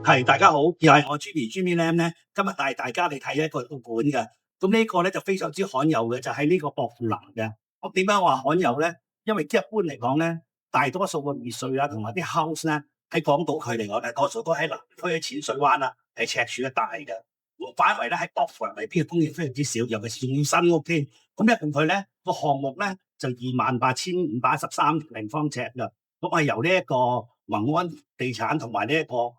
係，大家好，又係我 Jimmy Lam 咧，今日帶大家嚟睇一個館嘅。咁呢個咧就非常之罕有嘅，就喺呢個薄扶林嘅。咁點解話罕有咧？因為一般嚟講咧，大多數嘅別墅啊，同埋啲 house 咧，喺港島區嚟講咧，多數都喺南區嘅淺水灣啊，係赤柱一帶嘅。反為咧喺薄扶林嚟，邊嘅供應非常之少，尤其是仲要新屋添。咁一共佢咧個項目咧就28,513平方尺嘅。咁係由呢一個宏安地產同埋呢一個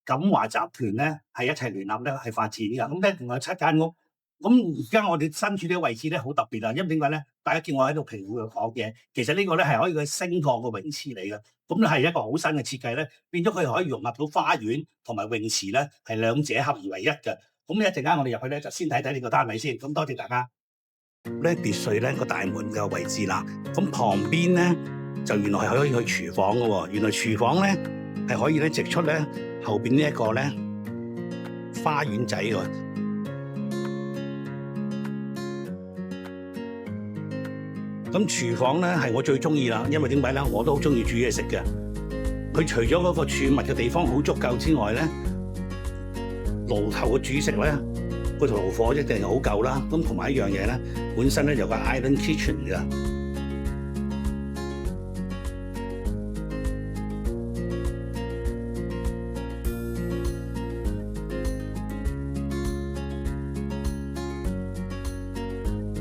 錦華集團咧係一齊聯合咧係發展嘅，咁咧仲有7間屋。咁而家我哋身處呢個位置咧好特別啊，因為點解咧？大家見我喺度評估佢講嘢，其實呢個咧係可以去升降嘅泳池嚟嘅，咁係一個好新嘅設計咧，變咗佢可以融合到花園同埋泳池咧，係兩者合而為一嘅。咁一陣間我哋入去咧就先睇睇呢個單位先。咁多謝大家。咧別墅咧個大門嘅位置啦，咁旁邊咧就原來係可以去廚房嘅喎，原來廚房咧係可以咧直出咧後邊呢一個咧花園仔喎。咁廚房咧係我最中意啦，因為點解咧？我都好中意煮嘢食嘅。佢除咗嗰個儲物嘅地方好足夠之外咧，爐頭嘅煮食咧，個爐火一定係好夠啦。咁同埋一樣嘢咧，本身咧有個 island kitchen 嘅。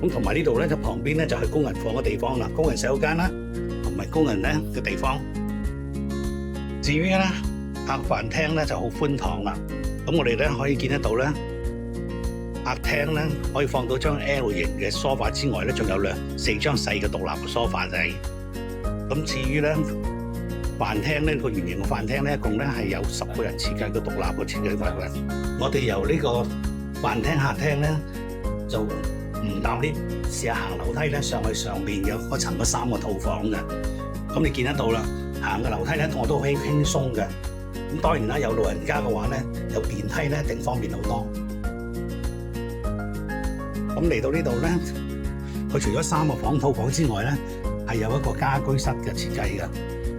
咁同埋呢度咧，就旁邊咧就係工人房嘅地方啦，工人洗手間啦，同埋工人咧嘅地方。至於咧客飯廳咧就好寬敞啦。咁我哋咧可以見得到咧，客廳咧可以放到張 L 型嘅梳化之外咧，仲有4張細嘅獨立嘅梳化仔。咁至於咧飯廳咧個圓形嘅飯廳咧，一共咧係有10個人設計嘅獨立嘅設計範圍。我哋由呢個飯廳客廳咧就唔搭 lift，試下行樓梯咧上去上面有嗰層嗰3個套房嘅。咁你見得到啦，行嘅樓梯咧我都好輕鬆嘅。咁當然啦，有老人家嘅話咧，有電梯咧一定方便好多。咁嚟到呢度咧，佢除咗3個房套房之外咧，係有一個家居室嘅設計嘅。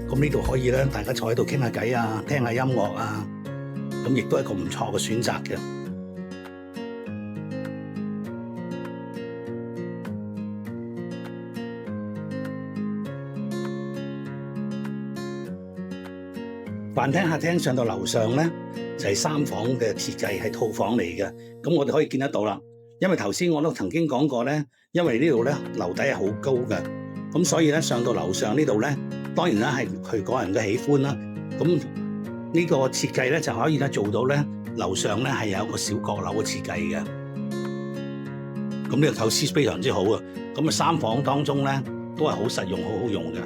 咁呢度可以咧，大家坐喺度傾下偈啊，聽下音樂啊，咁亦都係一個唔錯嘅選擇嘅。飯廳客廳上到樓上咧，就係3房嘅設計，係套房嚟嘅。咁我哋可以見得到啦。因為頭先我都曾經講過咧，因為呢度咧樓底係好高嘅，咁所以咧上到樓上呢度咧，當然啦係佢個人嘅喜歡啦。咁呢個設計咧就可以咧做到咧樓上咧係有一個小閣樓嘅設計嘅。咁呢個構思非常之好啊。咁啊3房當中咧都係好實用、好好用嘅。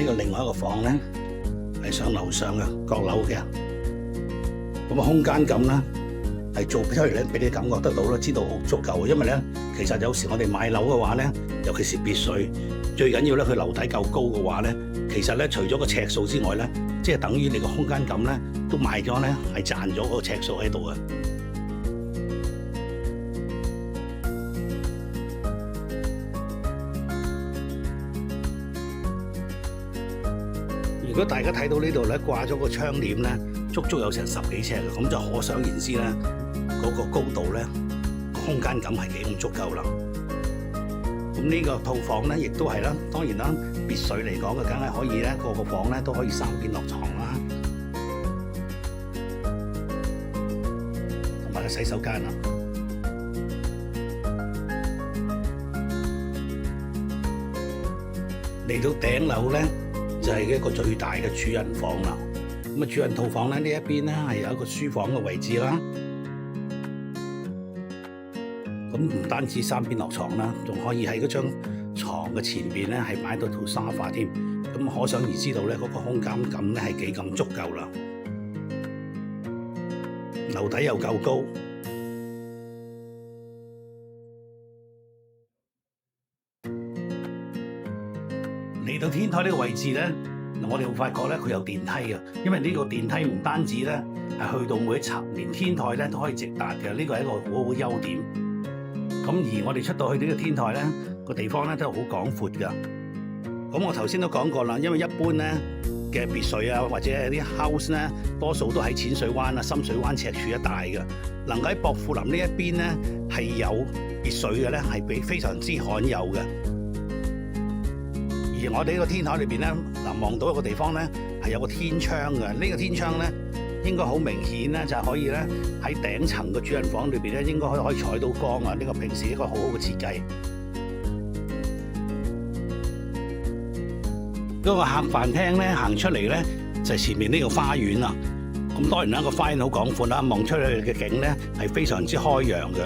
呢個另外一個房咧，係上樓上嘅閣樓嘅，咁啊空間感咧係做出嚟咧，俾你感覺得到啦，知道好足夠嘅。因為咧，其實有時我哋買樓嘅話咧，尤其是別墅，最緊要咧佢樓底夠高嘅話咧，其實咧除咗個尺數之外咧，即係等於你個空間感咧都賣咗咧，係賺咗個尺數喺度啊。如果大家睇到呢度咧掛咗個窗簾咧，足足有成10幾尺嘅，咁就可想而知咧，嗰個高度咧，空間感係幾咁足夠啦。咁呢個套房咧，亦都係啦，當然啦，別墅嚟講嘅，梗係可以咧，個房咧都可以3邊落床啦，同埋個洗手間啦。嚟到頂樓咧，就係一個最大嘅主人房啦。咁啊，主人套房咧呢一邊咧係有一個書房嘅位置啦。咁唔單止3邊落床啦，仲可以喺嗰張床嘅前邊咧係擺到套沙發添。咁可想而知道咧，嗰個空間感咧係幾咁足夠啦。樓底又夠高。嚟到天台呢個位置咧，我哋會發覺咧佢有電梯嘅，因為呢個電梯唔單止咧係去到每一層，連天台咧都可以直達嘅，呢個係一個好好嘅優點。咁而我哋出到去呢個天台咧，個地方咧都係好廣闊㗎。咁我頭先都講過啦，因為一般咧嘅別墅啊，或者係啲 house 咧，多數都喺淺水灣啊、深水灣、赤柱一帶嘅。能夠喺薄扶林呢一邊咧係有別墅嘅咧，係非常之罕有嘅。而我哋呢個天台裏邊咧，嗱望到一個地方咧係有個天窗嘅。呢個天窗咧應該好明顯咧，就係可以咧喺頂層嘅主人房裏邊咧，應該可以採到光啊！呢個平時一個好好嘅設計。嗰個客飯廳咧行出嚟咧就係前面呢個花園啦。咁當然啦，個花園好廣闊啦，望出去嘅景咧係非常之開揚嘅。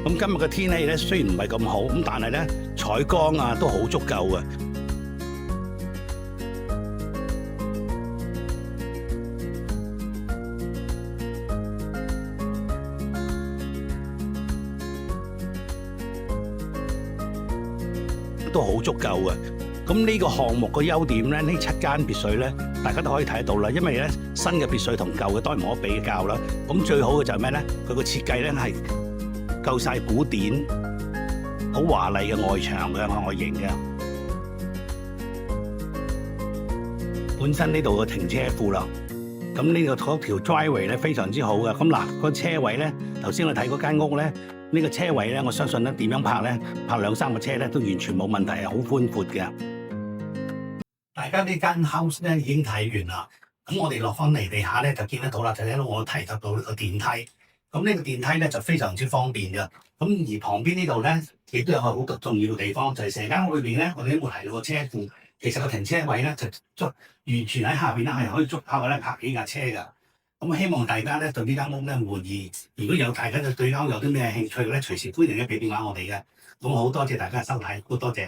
咁今日嘅天氣咧雖然唔係咁好，咁但係咧採光啊都好足夠嘅。都好足夠嘅。咁呢個項目嘅優點咧，呢7間別墅咧，大家都可以睇得到啦。因為咧新嘅別墅同舊嘅當然冇得比較啦。咁最好嘅就係咩咧？佢個設計咧係夠晒古典，好華麗嘅外牆嘅外形嘅。本身呢度嘅停車庫啦，咁呢個嗰條 driveway 咧非常之好嘅。咁嗱，個車位咧，頭先我睇嗰間屋咧。呢個車位咧，我相信咧點樣泊咧，泊2、3個車咧都完全冇問題，係好寬闊嘅。大家呢間 house 咧已經睇完啦，咁我哋落翻嚟地下咧就見得到啦，就喺度我提及到呢個電梯。咁呢個電梯咧就非常之方便嘅。咁而旁邊呢度咧亦都有個好重要嘅地方，就係成間屋裏邊咧，我哋都冇提到個車庫。其實個停車位咧就完全喺下邊咧係可以足夠咧泊幾架車㗎。咁希望大家咧對呢間屋咧滿意。如果有大家對間屋有啲咩興趣咧，隨時歡迎咧俾電話我哋嘅。咁好多謝大家收睇，好多謝。